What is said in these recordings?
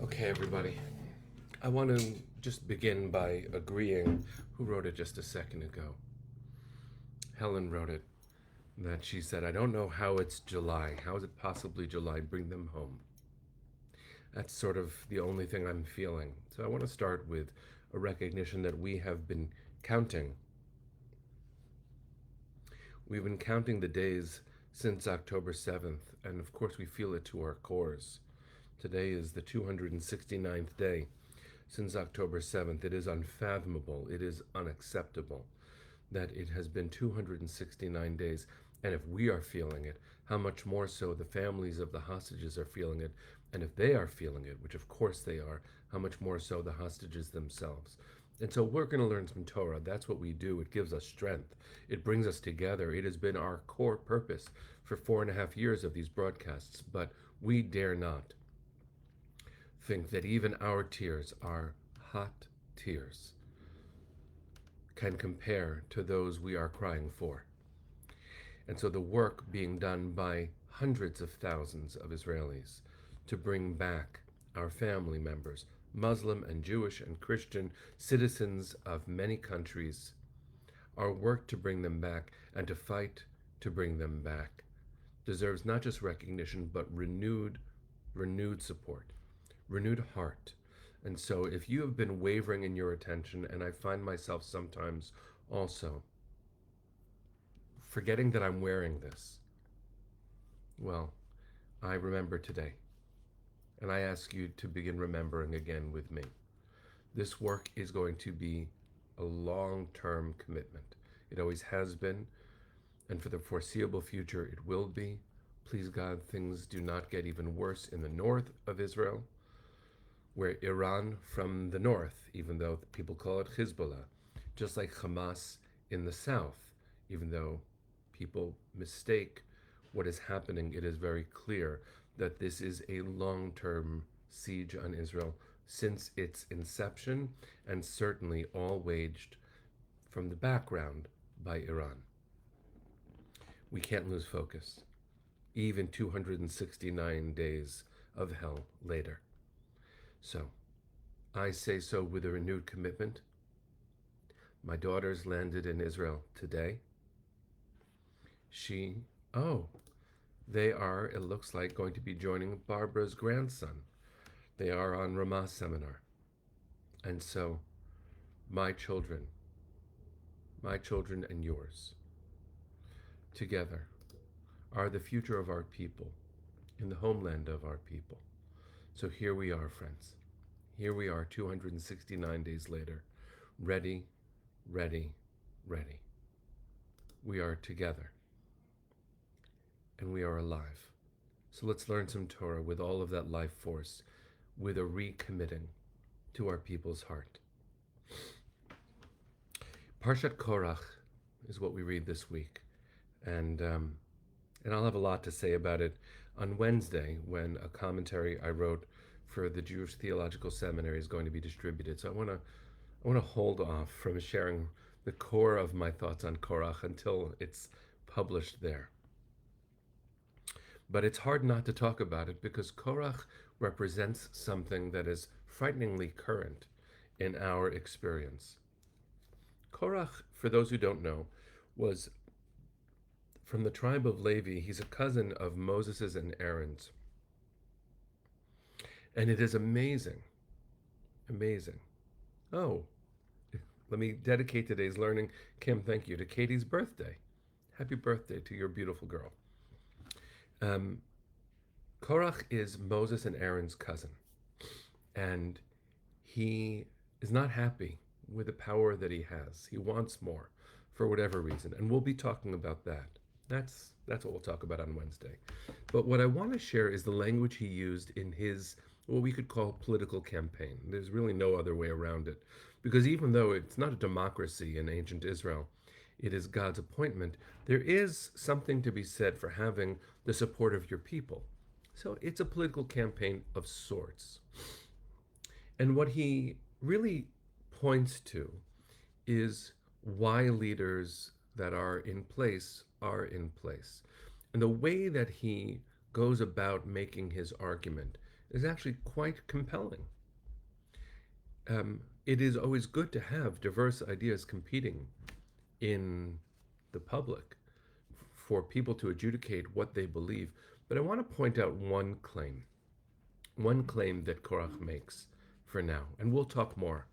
Okay, everybody. I want to just begin by agreeing who wrote it just a second ago. Helen wrote it, that she said, I don't know how it's July. How is it possibly July? Bring them home. That's sort of the only thing I'm feeling. So I want to start with a recognition that we have been counting. We've been counting the days since October 7th, and of course we feel it to our cores. Today is the 269th day since October 7th. It is unfathomable, it is unacceptable that it has been 269 days. And if we are feeling it, how much more so the families of the hostages are feeling it. And if they are feeling it, which of course they are, how much more so the hostages themselves. And so we're going to learn some Torah. That's what we do. It gives us strength. It brings us together. It has been our core purpose for 4.5 years of these broadcasts. But we dare not think that even our tears, our hot tears, can compare to those we are crying for. And so the work being done by hundreds of thousands of Israelis to bring back our family members, Muslim and Jewish and Christian citizens of many countries, our work to bring them back and to fight to bring them back deserves not just recognition, but renewed support, renewed heart. And so if you have been wavering in your attention, and I find myself sometimes also forgetting that I'm wearing this, well, I remember today. And I ask you to begin remembering again with me. This work is going to be a long-term commitment. It always has been, and for the foreseeable future it will be. Please God, things do not get even worse in the north of Israel, where Iran from the north, even though people call it Hezbollah, just like Hamas in the south, even though people mistake what is happening, it is very clear that this is a long-term siege on Israel since its inception, and certainly all waged from the background by Iran. We can't lose focus, even 269 days of hell later. So, I say so with a renewed commitment. My daughters landed in Israel today. They are, it looks like, going to be joining Barbara's grandson. They are on Ramah seminar. And so, my children and yours, together, are the future of our people, in the homeland of our people. So here we are, friends. Here we are 269 days later, ready, ready, ready. We are together, and we are alive. So let's learn some Torah with all of that life force, with a recommitting to our people's heart. Parshat Korach is what we read this week, and I'll have a lot to say about it on Wednesday when a commentary I wrote for the Jewish Theological Seminary is going to be distributed. So I want to hold off from sharing the core of my thoughts on Korach until it's published there. But it's hard not to talk about it because Korach represents something that is frighteningly current in our experience. Korach, for those who don't know, was from the tribe of Levi. He's a cousin of Moses's and Aaron's. And it is amazing. Amazing. Oh, let me dedicate today's learning, Kim, thank you, to Katie's birthday. Happy birthday to your beautiful girl. Korach is Moses and Aaron's cousin. And he is not happy with the power that he has. He wants more for whatever reason. And we'll be talking about that. That's what we'll talk about on Wednesday. But what I want to share is the language he used in his, what we could call, political campaign. There's really no other way around it. Because even though it's not a democracy in ancient Israel, it is God's appointment, there is something to be said for having the support of your people. So it's a political campaign of sorts. And what he really points to is why leaders that are in place are in place. And the way that he goes about making his argument is actually quite compelling. It is always good to have diverse ideas competing in the public for people to adjudicate what they believe. But I want to point out one claim that Korach makes for now, and we'll talk more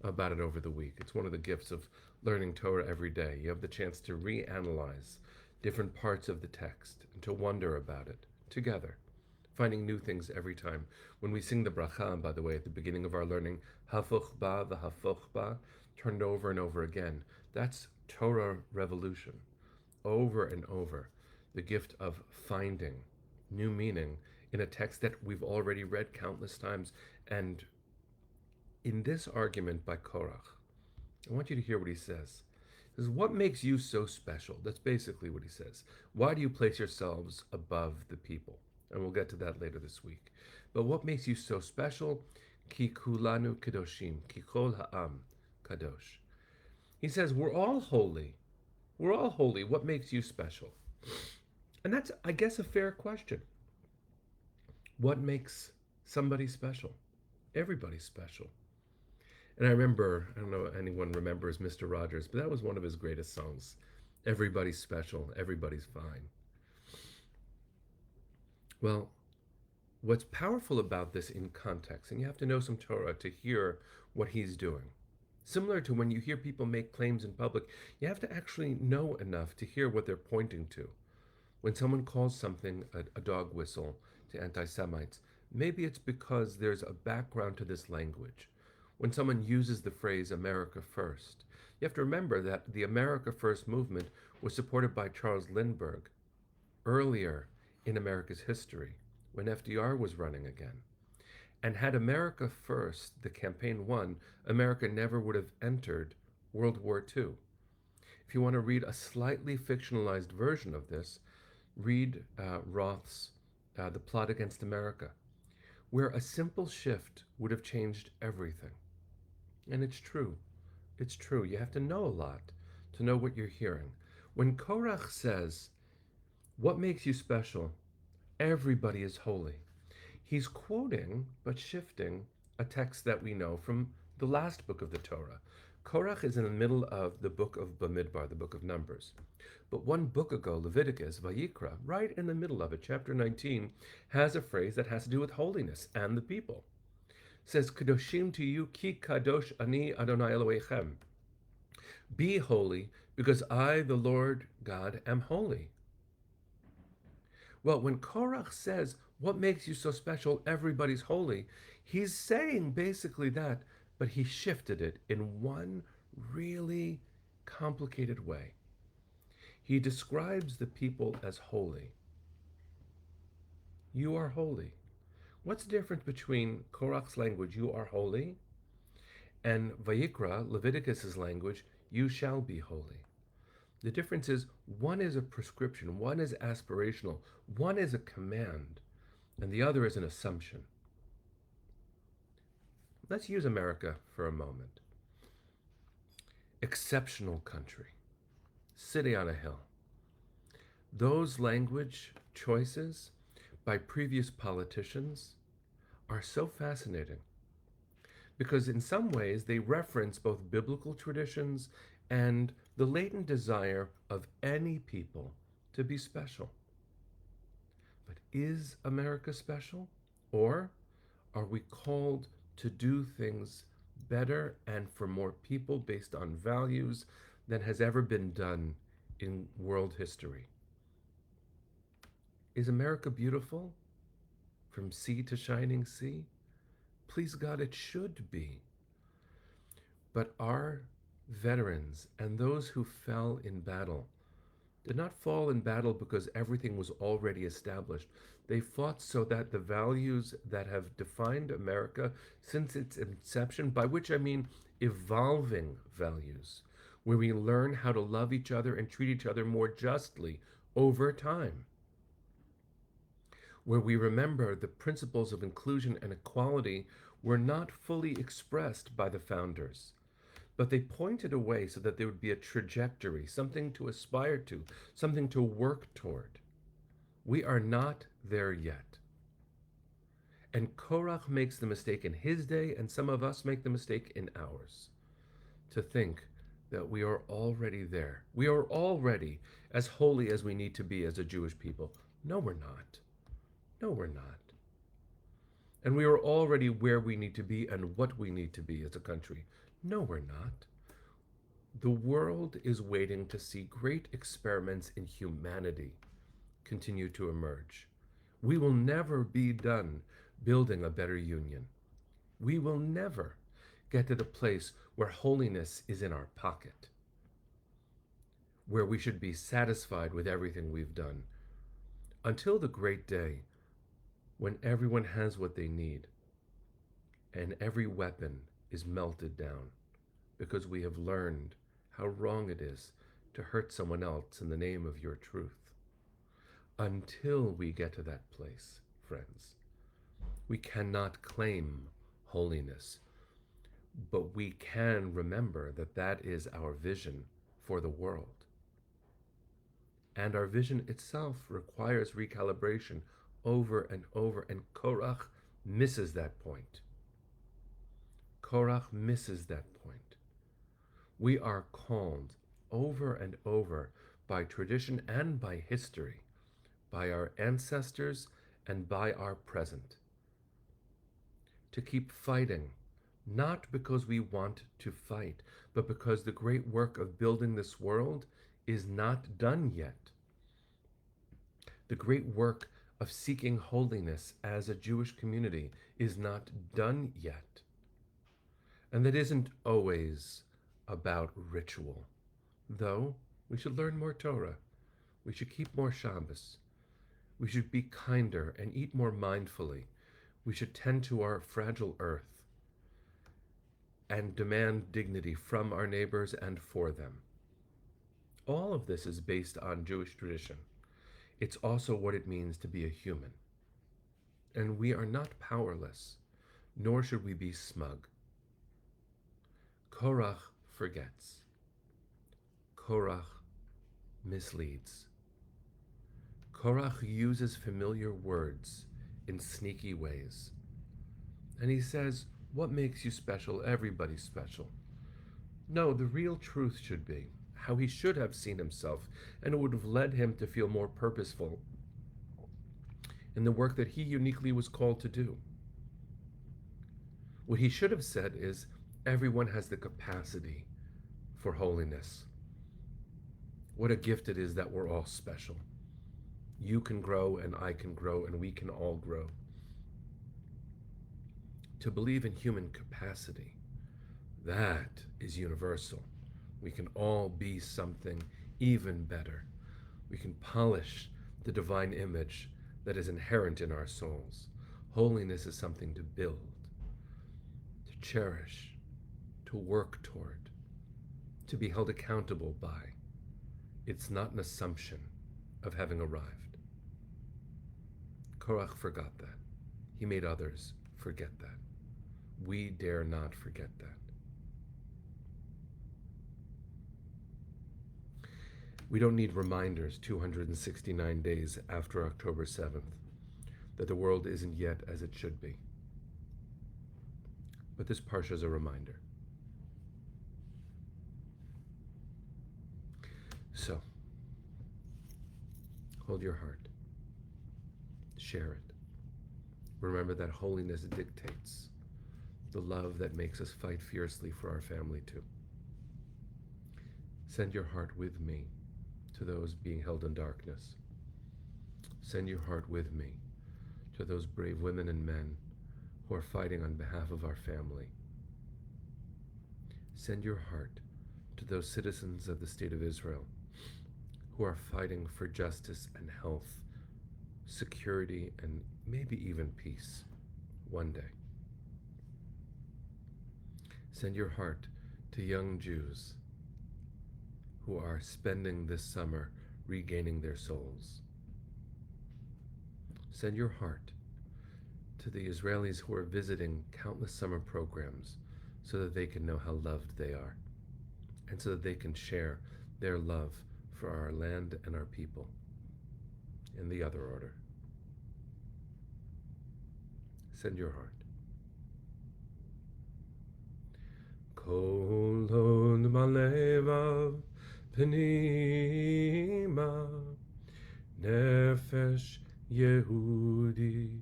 about it over the week. It's one of the gifts of learning Torah every day. You have the chance to reanalyze different parts of the text and to wonder about it together, finding new things every time. When we sing the bracha, by the way, at the beginning of our learning, hafuch ba v'hafuch ba, turned over and over again, that's Torah revolution, over and over. The gift of finding new meaning in a text that we've already read countless times. And in this argument by Korach, I want you to hear what he says. He says, what makes you so special? That's basically what he says. Why do you place yourselves above the people? And we'll get to that later this week. But what makes you so special? Ki kulanu kadoshim, ki kol ha'am kadosh. He says, we're all holy. We're all holy. What makes you special? And that's, I guess, a fair question. What makes somebody special? Everybody's special. And I remember, I don't know if anyone remembers Mr. Rogers, but that was one of his greatest songs. Everybody's special, everybody's fine. Well, what's powerful about this in context, and you have to know some Torah to hear what he's doing. Similar to when you hear people make claims in public, you have to actually know enough to hear what they're pointing to. When someone calls something a dog whistle to anti-Semites, maybe it's because there's a background to this language. When someone uses the phrase America First, you have to remember that the America First movement was supported by Charles Lindbergh earlier in America's history when FDR was running again. And had America First, the campaign won, America never would have entered World War II. If you want to read a slightly fictionalized version of this, read Roth's The Plot Against America, where a simple shift would have changed everything. And it's true. It's true. You have to know a lot to know what you're hearing. When Korach says, what makes you special? Everybody is holy. He's quoting, but shifting, a text that we know from the last book of the Torah. Korach is in the middle of the book of Bamidbar, the book of Numbers. But one book ago, Leviticus, Vayikra, right in the middle of it, chapter 19, has a phrase that has to do with holiness and the people. It says, Kadoshim to you, ki kadosh ani Adonai Elohechem. Be holy, because I, the Lord God, am holy. Well, when Korach says, what makes you so special? Everybody's holy. He's saying basically that, but he shifted it in one really complicated way. He describes the people as holy. You are holy. What's the difference between Korach's language, you are holy, and Vayikra, Leviticus's language, you shall be holy? The difference is one is a prescription, one is aspirational, one is a command, and the other is an assumption. Let's use America for a moment. Exceptional country, city on a hill. Those language choices by previous politicians are so fascinating because in some ways they reference both biblical traditions and the latent desire of any people to be special. But is America special? Or are we called to do things better and for more people based on values than has ever been done in world history? Is America beautiful? From sea to shining sea? Please God, it should be. But our veterans and those who fell in battle did not fall in battle because everything was already established. They fought so that the values that have defined America since its inception, by which I mean evolving values, where we learn how to love each other and treat each other more justly over time, where we remember the principles of inclusion and equality were not fully expressed by the founders, but they pointed a way so that there would be a trajectory, something to aspire to, something to work toward. We are not there yet. And Korach makes the mistake in his day, and some of us make the mistake in ours, to think that we are already there. We are already as holy as we need to be as a Jewish people. No, we're not. No, we're not. And we are already where we need to be and what we need to be as a country. No, we're not. The world is waiting to see great experiments in humanity continue to emerge. We will never be done building a better union. We will never get to the place where holiness is in our pocket, where we should be satisfied with everything we've done, until the great day when everyone has what they need and every weapon is melted down because we have learned how wrong it is to hurt someone else in the name of your truth. Until we get to that place, friends, we cannot claim holiness, but we can remember that that is our vision for the world. And our vision itself requires recalibration over and over, and Korach misses that point. Korach misses that point. We are called over and over by tradition and by history, by our ancestors and by our present, to keep fighting, not because we want to fight, but because the great work of building this world is not done yet. The great work of seeking holiness as a Jewish community is not done yet. And that isn't always about ritual, though we should learn more Torah. We should keep more Shabbos. We should be kinder and eat more mindfully. We should tend to our fragile earth and demand dignity from our neighbors and for them. All of this is based on Jewish tradition. It's also what it means to be a human. And we are not powerless, nor should we be smug. Korach forgets. Korach misleads. Korach uses familiar words in sneaky ways. And he says, what makes you special? Everybody's special. No, the real truth should be how he should have seen himself, and it would have led him to feel more purposeful in the work that he uniquely was called to do. What he should have said is, everyone has the capacity for holiness. What a gift it is that we're all special. You can grow and I can grow and we can all grow. To believe in human capacity, that is universal. We can all be something even better. We can polish the divine image that is inherent in our souls. Holiness is something to build, to cherish, to work toward, to be held accountable by. It's not an assumption of having arrived. Korach forgot that. He made others forget that. We dare not forget that. We don't need reminders 269 days after October 7th that the world isn't yet as it should be. But this parsha is a reminder. So, hold your heart. Share it. Remember that holiness dictates the love that makes us fight fiercely for our family too. Send your heart with me to those being held in darkness. Send your heart with me to those brave women and men who are fighting on behalf of our family. Send your heart to those citizens of the State of Israel who are fighting for justice and health, security, and maybe even peace one day. Send your heart to young Jews who are spending this summer regaining their souls. Send your heart to the Israelis who are visiting countless summer programs so that they can know how loved they are, and so that they can share their love for our land and our people in the other order. Send your heart. Kol hod malevav pnima nefesh Yehudi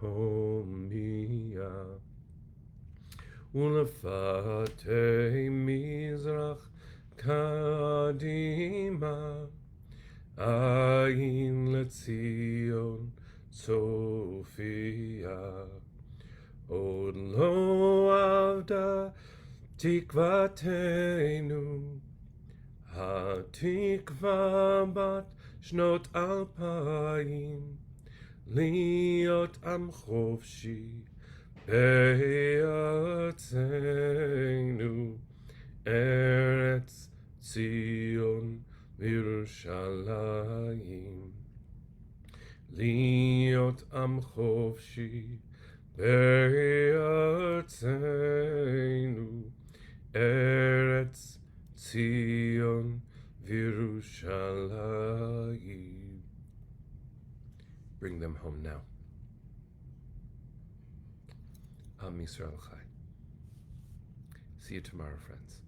homia ulefatei mizrach kadima ayin letzion Sophia od lo avda tikvatenu hatikva bat shnot alpayim liot am chofshi be'atzenu eretz Zion Yerushalayim liot am chofshi be'atzenu eretz Zion Yerushalayim. Bring them home now. Am Yisrael Chai. See you tomorrow, friends.